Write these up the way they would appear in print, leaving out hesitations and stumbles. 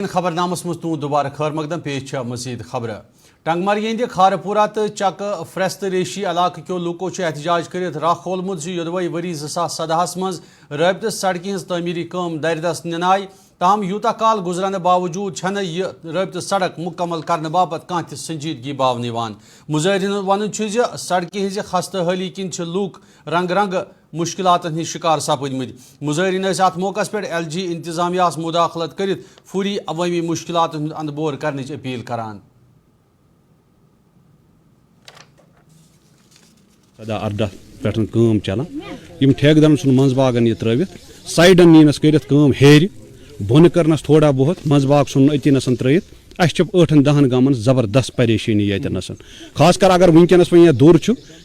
خبرنامس مز تون دوبارہ خیر مقدم پیش مزید خبر ٹنگمرگ ہند کھارپورہ تو چک فرست ریشی علاقہ کیو لوکو احتجاج کرت راہ کھولمت یودوے وری 2017 مز رابطہ سڑکہ ہز تعمیری کام دردس ننائے تاہم یوتہ کال گزرنے باوجود چھنہ یہ رابطہ سڑک مکمل کرنے باپت کان تہ سنجیدگی باو نیوان مظاہرین ون سڑکہ ہز خستہ حالی کن لوک رنگ رنگ مشکلات ہند شکار سپدمت مظاہرین ات موقع پہ ایل جی انتظامیہ مداخلت کرت فوری عوامی مشکلات ہند اندبور کرنے اپیل کران 17-18 پہ چلان یم ٹھیکدرن سن منز باغن یہ ترت سائڈن نینس کرت کام ہیر بون کرنس تھوڑا بہت منز باغ سن اتی نسن ترت اس 8-10 گامن زبردست پریشانی یہ نسن خاص کر اگر ونکس وی دور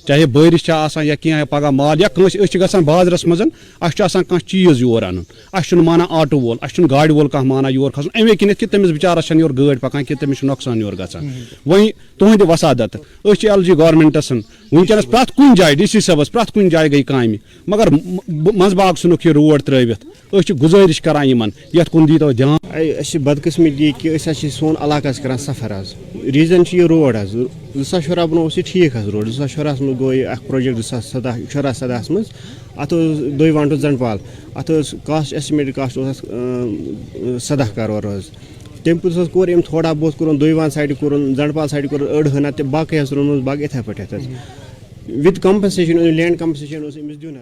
چاہے بارش یا کی پگہ مال یا گھان بازرس مز کھانا چیز یور ان مانا آٹو وول گاڑی وول کھانا مانا یور کھسن امے کنتھ کہ تمس بچارس یور گاڑی پکان کہ تمس نقصان یور گژھان وہیں تہند وسادت ایل جی گورمنٹس ونکس پریت کن جائے ڈی سی صاحبس پریت کن جائے گئی کامہ مگر منز باغ ثنک یہ روڈ ترٛٲوِتھ گزارش کران یمن یتھ کن دیتو دھیان بدقسمتی کہ سون علاقہ کران سفر ریزن یہ روڈ 2014 برو ٹھیک روڈ 2014 من گو پروجیکٹ 2017 مز ات دۄیہِ وانٹو زنڈپال ات کاسٹ ایسٹمیٹڈ کاسٹ 17 کرور تم پتہ کور ام تھوڑا بہت کورن دۄیوان سائڈ کورن زنڈپال سائڈ کورن أڑ ہنا تہ باقی روٗدمٕژ باغ یِتھے پٲٹھۍ وِد کمپنسیشن لینڈ کمپنسیشن امس دیُن